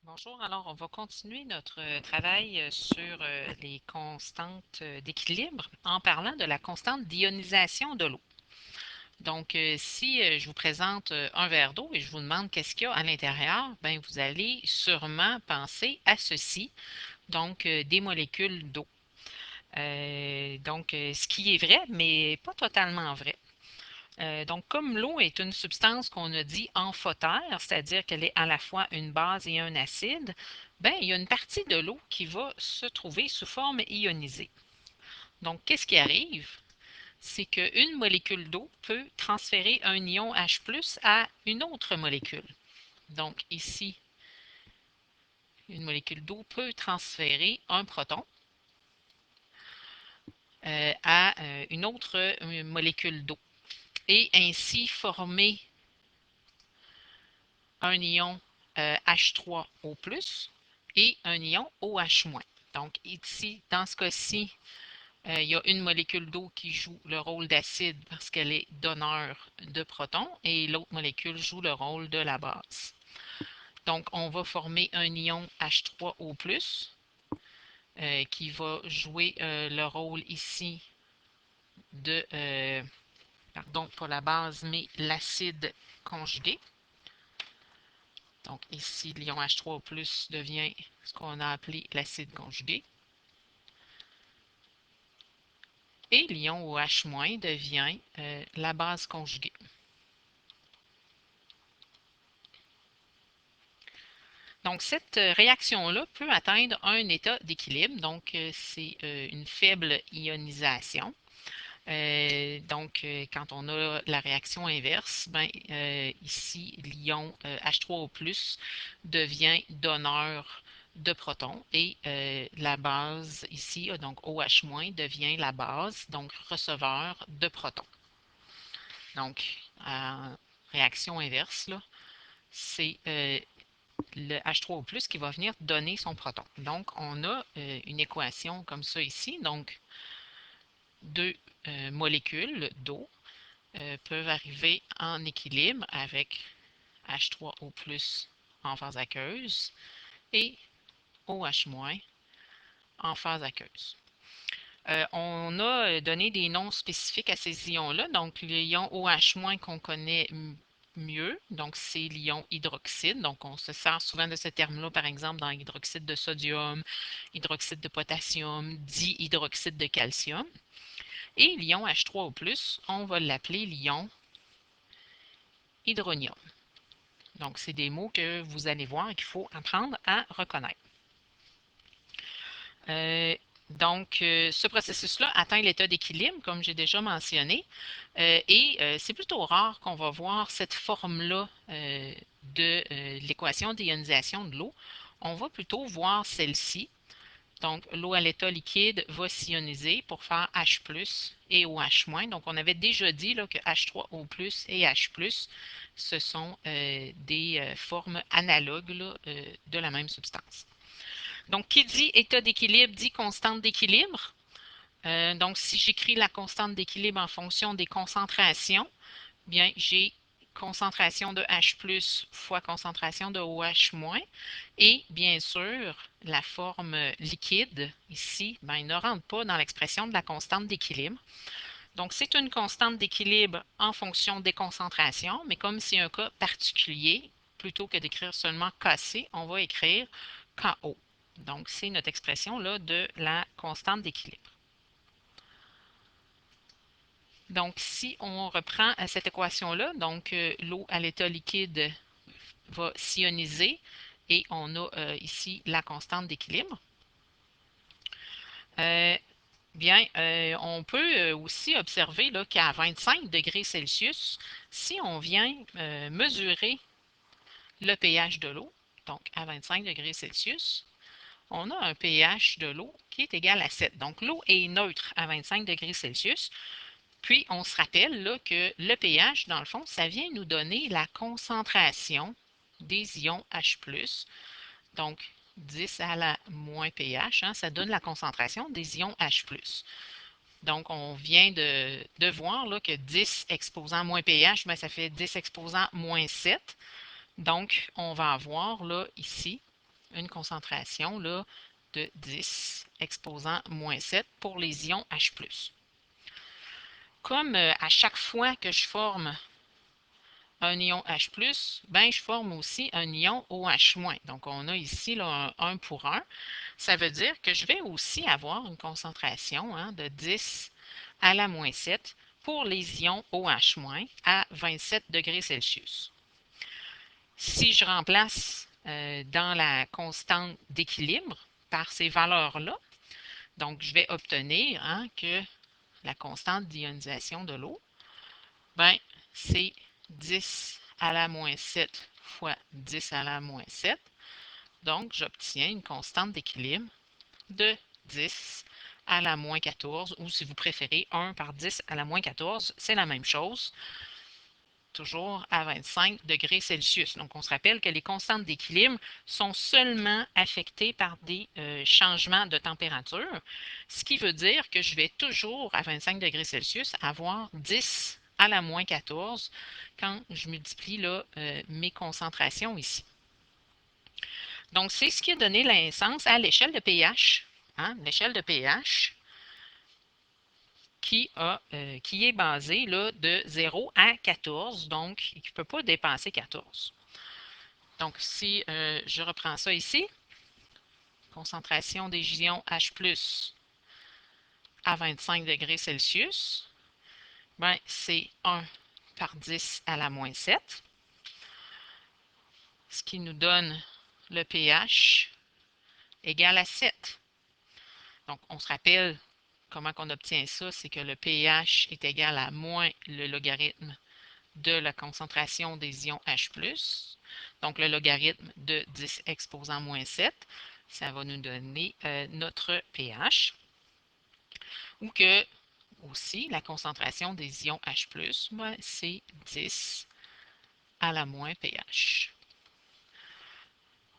Bonjour, alors on va continuer notre travail sur les constantes d'équilibre en parlant de la constante d'ionisation de l'eau. Donc, si je vous présente un verre d'eau et je vous demande qu'est-ce qu'il y a à l'intérieur, ben, vous allez sûrement penser à ceci, donc des molécules d'eau. Ce qui est vrai, mais pas totalement vrai. Donc, comme l'eau est une substance qu'on a dit amphotère, c'est-à-dire qu'elle est à la fois une base et un acide, ben, il y a une partie de l'eau qui va se trouver sous forme ionisée. Donc, qu'est-ce qui arrive? C'est qu'une molécule d'eau peut transférer un ion H+ à une autre molécule. Donc, ici, une molécule d'eau peut transférer un proton à une autre molécule d'eau et ainsi former un ion H3O+, et un ion OH-. Donc ici, dans ce cas-ci, il y a une molécule d'eau qui joue le rôle d'acide parce qu'elle est donneur de protons et l'autre molécule joue le rôle de la base. Donc on va former un ion H3O+, qui va jouer le rôle ici de, pardon, pas la base, mais l'acide conjugué. Donc ici, l'ion H3O+ devient ce qu'on a appelé l'acide conjugué. Et l'ion OH- devient la base conjuguée. Donc cette réaction-là peut atteindre un état d'équilibre. Donc c'est une faible ionisation. Quand on a la réaction inverse, ben, ici, l'ion H3O+ devient donneur de protons et la base ici, donc OH- devient la base, donc receveur de protons. Donc, en réaction inverse, c'est le H3O+ qui va venir donner son proton. Donc, on a une équation comme ça ici. Donc, deux molécules d'eau peuvent arriver en équilibre avec H3O+ en phase aqueuse et OH- en phase aqueuse. On a donné des noms spécifiques à ces ions-là. Donc, l'ion OH- qu'on connaît mieux, donc c'est l'ion hydroxyde. Donc, on se sert souvent de ce terme-là, par exemple, dans hydroxyde de sodium, hydroxyde de potassium, dihydroxyde de calcium. Et l'ion H3O+, on va l'appeler l'ion hydronium. Donc, c'est des mots que vous allez voir et qu'il faut apprendre à reconnaître. Ce processus-là atteint l'état d'équilibre, comme j'ai déjà mentionné, et c'est plutôt rare qu'on va voir cette forme-là de l'équation d'ionisation de l'eau. On va plutôt voir celle-ci. Donc, l'eau à l'état liquide va s'ioniser pour faire H+ et OH-. Donc, on avait déjà dit là, que H3O+ et H+, ce sont des formes analogues là, de la même substance. Donc, qui dit état d'équilibre dit constante d'équilibre. Donc, si j'écris la constante d'équilibre en fonction des concentrations, bien, j'ai concentration de H+ fois concentration de OH-. Et bien sûr, la forme liquide, ici, ben, ne rentre pas dans l'expression de la constante d'équilibre. Donc, c'est une constante d'équilibre en fonction des concentrations, mais comme c'est un cas particulier, plutôt que d'écrire seulement KC, on va écrire KO. Donc, c'est notre expression là, de la constante d'équilibre. Donc, si on reprend cette équation-là, donc l'eau à l'état liquide va s'ioniser et on a ici la constante d'équilibre. On peut aussi observer qu'à 25 degrés Celsius, si on vient mesurer le pH de l'eau, donc à 25 degrés Celsius, on a un pH de l'eau qui est égal à 7. Donc, l'eau est neutre à 25 degrés Celsius. Puis, on se rappelle là, que le pH, dans le fond, ça vient nous donner la concentration des ions H+. Donc, 10 à la moins pH, hein, ça donne la concentration des ions H+. Donc, on vient de voir là, que 10 exposant moins pH, bien, ça fait 10 exposant moins 7. Donc, on va avoir là, ici, une concentration là, de 10 exposant -7 pour les ions H+. Comme à chaque fois que je forme un ion H+, ben, je forme aussi un ion OH-. Donc, on a ici là, un 1 pour 1. Ça veut dire que je vais aussi avoir une concentration de 10 à la -7 pour les ions OH- à 27 degrés Celsius. Si je remplace dans la constante d'équilibre par ces valeurs-là, donc je vais obtenir que la constante d'ionisation de l'eau, ben, c'est 10 à la -7 fois 10 à la -7. Donc, j'obtiens une constante d'équilibre de 10 à la -14, ou si vous préférez, 1 par 10 à la -14, c'est la même chose, toujours à 25 degrés Celsius. Donc, on se rappelle que les constantes d'équilibre sont seulement affectées par des changements de température, ce qui veut dire que je vais toujours, à 25 degrés Celsius, avoir 10 à la -14 quand je multiplie là, mes concentrations ici. Donc, c'est ce qui a donné naissance à l'échelle de pH. L'échelle de pH qui est basée là, de 0 à 14, donc qui ne peut pas dépasser 14. Donc, si je reprends ça ici, concentration des ions H+, à 25 degrés Celsius, ben, c'est 1 par 10 à la -7, ce qui nous donne le pH égal à 7. Donc, on se rappelle comment on obtient ça, c'est que le pH est égal à moins le logarithme de la concentration des ions H+, donc le logarithme de 10 exposant -7, ça va nous donner notre pH, ou que aussi la concentration des ions H+, ben, c'est 10 à la -pH.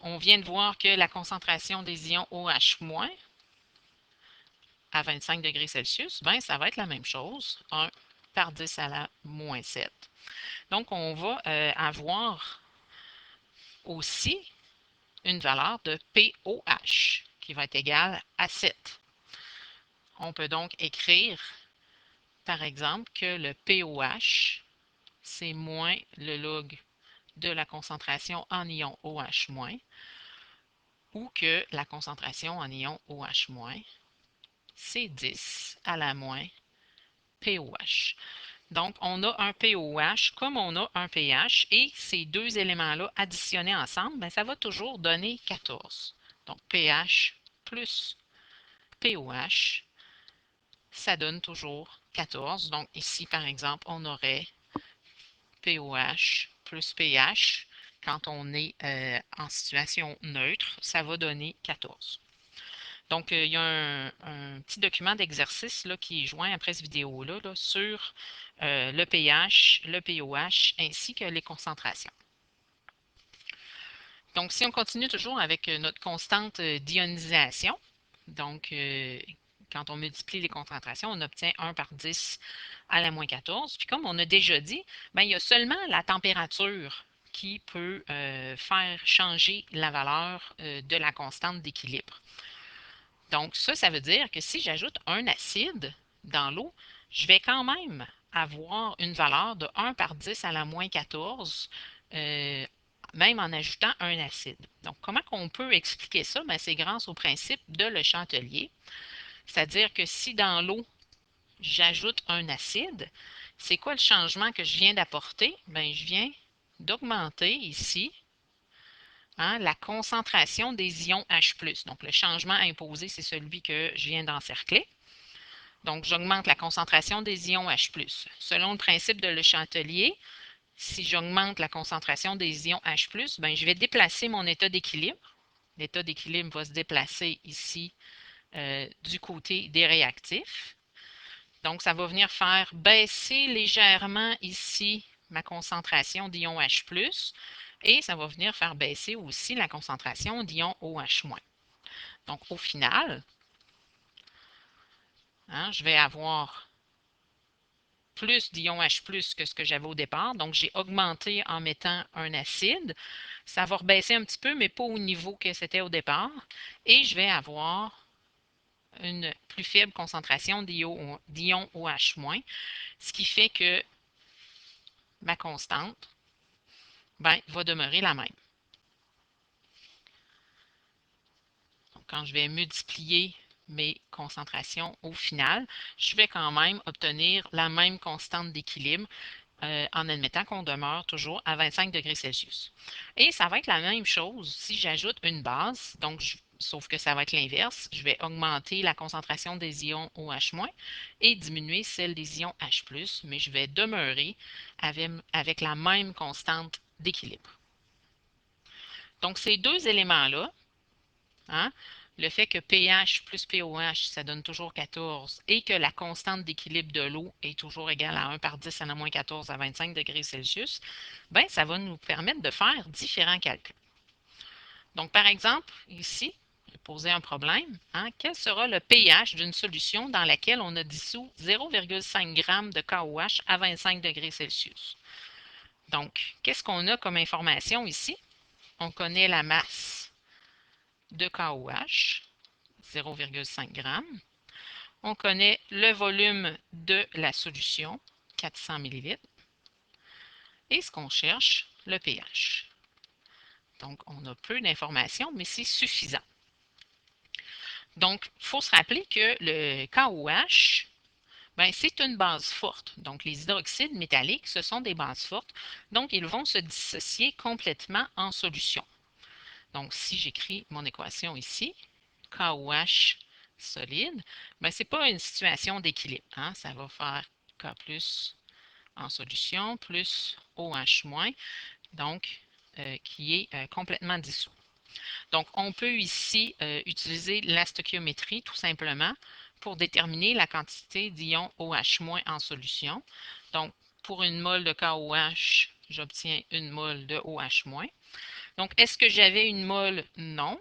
On vient de voir que la concentration des ions OH- à 25 degrés Celsius, ben, ça va être la même chose, 1 par 10 à la -7. Donc, on va avoir aussi une valeur de pOH qui va être égale à 7. On peut donc écrire, par exemple, que le pOH, c'est moins le log de la concentration en ion OH-, ou que la concentration en ion OH-, c'est 10 à la -pOH. Donc, on a un pOH comme on a un pH, et ces deux éléments-là additionnés ensemble, ben, ça va toujours donner 14. Donc, pH plus pOH, ça donne toujours 14. Donc, ici, par exemple, on aurait pOH plus pH. Quand on est en situation neutre, ça va donner 14. Donc, il y a un petit document d'exercice qui est joint après cette vidéo-là sur le pH, le pOH, ainsi que les concentrations. Donc, si on continue toujours avec notre constante d'ionisation, donc quand on multiplie les concentrations, on obtient 1 par 10 à la -14. Puis comme on a déjà dit, ben, il y a seulement la température qui peut faire changer la valeur de la constante d'équilibre. Donc, ça veut dire que si j'ajoute un acide dans l'eau, je vais quand même avoir une valeur de 1 par 10 à la -14, même en ajoutant un acide. Donc, comment on peut expliquer ça? Ben, c'est grâce au principe de Le Chatelier. C'est-à-dire que si dans l'eau, j'ajoute un acide, c'est quoi le changement que je viens d'apporter? Ben, je viens d'augmenter ici la concentration des ions H+. Donc, le changement imposé, c'est celui que je viens d'encercler. Donc, j'augmente la concentration des ions H+. Selon le principe de Le Chatelier, si j'augmente la concentration des ions H+, ben, je vais déplacer mon état d'équilibre. L'état d'équilibre va se déplacer ici du côté des réactifs. Donc, ça va venir faire baisser légèrement ici ma concentration d'ions H+, et ça va venir faire baisser aussi la concentration d'ions OH-. Donc, au final, je vais avoir plus d'ion H+, que ce que j'avais au départ. Donc, j'ai augmenté en mettant un acide. Ça va rebaisser un petit peu, mais pas au niveau que c'était au départ. Et je vais avoir une plus faible concentration d'ion OH-, ce qui fait que ma constante va demeurer la même. Donc, quand je vais multiplier mes concentrations au final, je vais quand même obtenir la même constante d'équilibre en admettant qu'on demeure toujours à 25 degrés Celsius. Et ça va être la même chose si j'ajoute une base, donc sauf que ça va être l'inverse. Je vais augmenter la concentration des ions OH- et diminuer celle des ions H+, mais je vais demeurer avec la même constante d'équilibre. Donc, ces deux éléments-là, hein, le fait que pH plus pOH, ça donne toujours 14 et que la constante d'équilibre de l'eau est toujours égale à 1 par 10 à la moins 14 à 25 degrés Celsius, ben, ça va nous permettre de faire différents calculs. Donc, par exemple, ici, je vais poser un problème. Hein, quel sera le pH d'une solution dans laquelle on a dissous 0,5 g de KOH à 25 degrés Celsius? Donc, qu'est-ce qu'on a comme information ici? On connaît la masse de KOH, 0,5 g. On connaît le volume de la solution, 400 ml. Et ce qu'on cherche, le pH. Donc, on a peu d'informations, mais c'est suffisant. Donc, il faut se rappeler que le KOH, c'est une base forte. Donc, les hydroxydes métalliques, ce sont des bases fortes. Donc, ils vont se dissocier complètement en solution. Donc, si j'écris mon équation ici, KOH solide, ce n'est pas une situation d'équilibre. Hein? Ça va faire K plus en solution plus OH-, donc qui est complètement dissous. Donc, on peut ici utiliser la stoichiométrie tout simplement pour déterminer la quantité d'ions OH- en solution. Donc, pour une mole de KOH, j'obtiens une mole de OH-. Donc, est-ce que j'avais une mole? Non,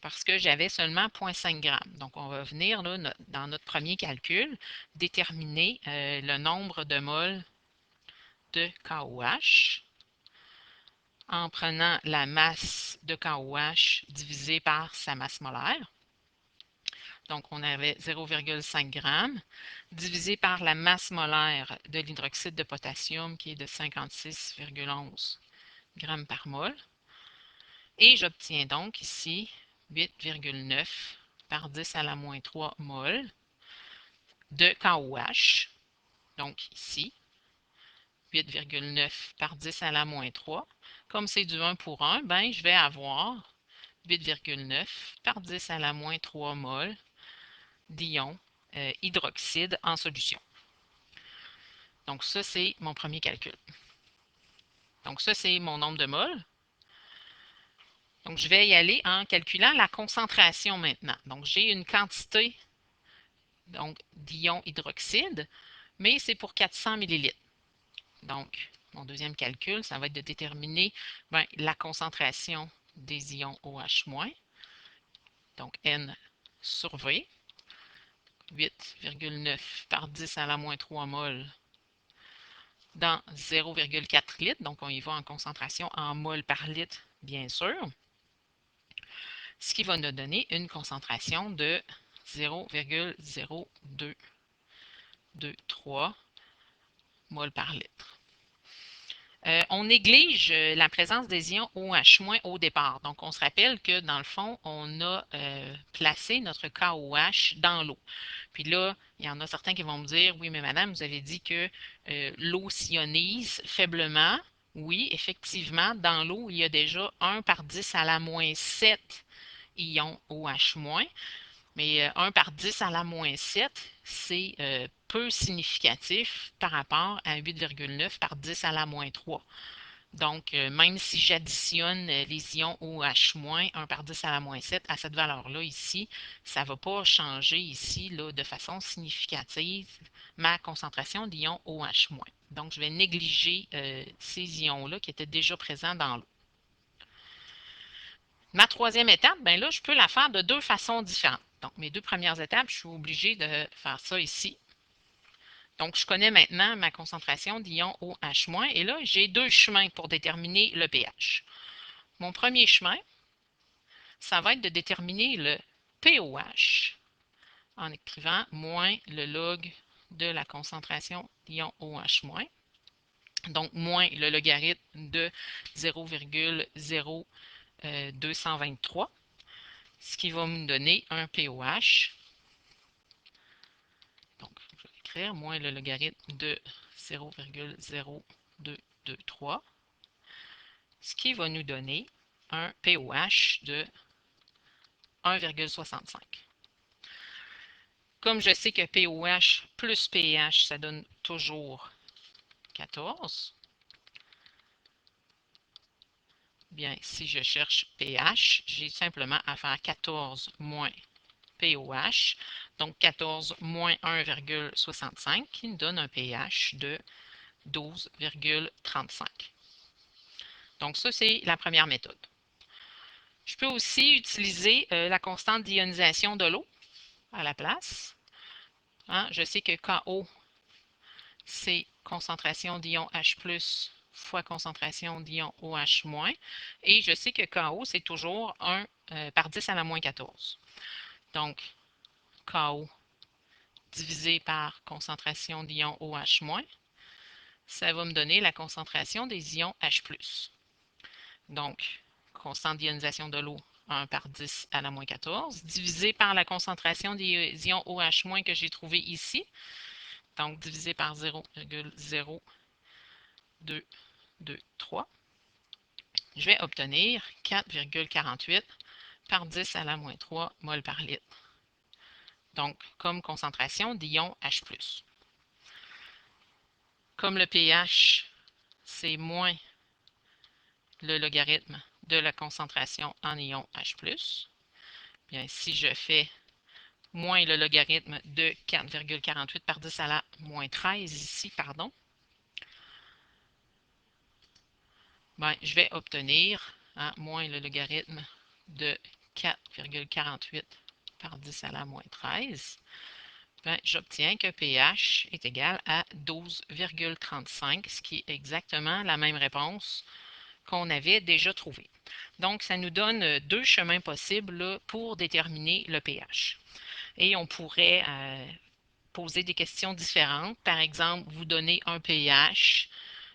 parce que j'avais seulement 0,5 g. Donc, on va venir là, dans notre premier calcul déterminer le nombre de moles de KOH en prenant la masse de KOH divisée par sa masse molaire. Donc, on avait 0,5 g divisé par la masse molaire de l'hydroxyde de potassium qui est de 56,11 g par mol. Et j'obtiens donc ici 8,9 par 10 à la moins 3 mol de KOH. Donc ici, 8,9 par 10 à la moins 3. Comme c'est du 1 pour 1, je vais avoir 8,9 par 10 à la moins 3 mol d'ion hydroxyde en solution. Donc ça, c'est mon premier calcul. Donc ça, c'est mon nombre de moles. Donc je vais y aller en calculant la concentration maintenant. Donc j'ai une quantité d'ion hydroxyde, mais c'est pour 400 ml. Donc, mon deuxième calcul, ça va être de déterminer la concentration des ions OH-, donc N sur V, 8,9 par 10 à la moins 3 mol dans 0,4 litres, donc on y va en concentration en mol par litre, bien sûr, ce qui va nous donner une concentration de 0,0223 mol par litre. On néglige la présence des ions OH- au départ. Donc, on se rappelle que dans le fond, on a placé notre KOH dans l'eau. Puis là, il y en a certains qui vont me dire, oui, mais madame, vous avez dit que l'eau s'ionise faiblement. Oui, effectivement, dans l'eau, il y a déjà 1 par 10 à la moins 7 ions OH-. Mais 1 par 10 à la moins 7, c'est peu significatif par rapport à 8,9 par 10 à la moins 3. Donc, même si j'additionne les ions OH-, 1 par 10 à la moins 7 à cette valeur-là ici, ça ne va pas changer ici là, de façon significative ma concentration d'ions OH-. Donc, je vais négliger ces ions-là qui étaient déjà présents dans l'eau. Ma troisième étape, là, je peux la faire de deux façons différentes. Donc, mes deux premières étapes, je suis obligée de faire ça ici. Donc, je connais maintenant ma concentration d'ion OH- et là, j'ai deux chemins pour déterminer le pH. Mon premier chemin, ça va être de déterminer le pOH en écrivant moins le log de la concentration d'ion OH-. Donc, moins le logarithme de 0,0223, ce qui va me donner un pOH. Donc, je vais écrire moins le logarithme de 0,0223, ce qui va nous donner un pOH de 1,65. Comme je sais que pOH plus pH, ça donne toujours 14, bien, si je cherche pH, j'ai simplement à faire 14 moins pOH, donc 14 moins 1,65, qui me donne un pH de 12,35. Donc ça, c'est la première méthode. Je peux aussi utiliser la constante d'ionisation de l'eau à la place. Hein, je sais que KO, c'est concentration d'ion H+, fois concentration d'ion OH-, et je sais que KO, c'est toujours 1 par 10 à la moins 14. Donc, KO divisé par concentration d'ion OH-, ça va me donner la concentration des ions H+. Donc, constante d'ionisation de l'eau, 1 par 10 à la moins 14, divisé par la concentration des ions OH- que j'ai trouvé ici, donc divisé par 0,0223, je vais obtenir 4,48 par 10 à la moins 3 mol par litre. Donc, comme concentration d'ion H+. Comme le pH, c'est moins le logarithme de la concentration en ion H+, bien, si je fais moins le logarithme de 4,48 par 10 à la moins 13 ici, pardon, ben, je vais obtenir moins le logarithme de 4,48 par 10 à la moins 13. Ben, j'obtiens que pH est égal à 12,35, ce qui est exactement la même réponse qu'on avait déjà trouvée. Donc, ça nous donne deux chemins possibles là, pour déterminer le pH. Et on pourrait poser des questions différentes. Par exemple, vous donner un pH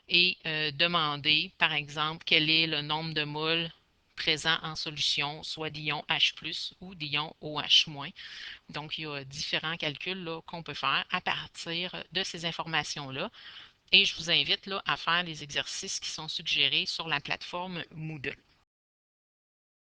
et demander, par exemple, quel est le nombre de moles présents en solution, soit d'ion H+ ou d'ion OH-. Donc, il y a différents calculs qu'on peut faire à partir de ces informations-là. Et je vous invite là, à faire les exercices qui sont suggérés sur la plateforme Moodle.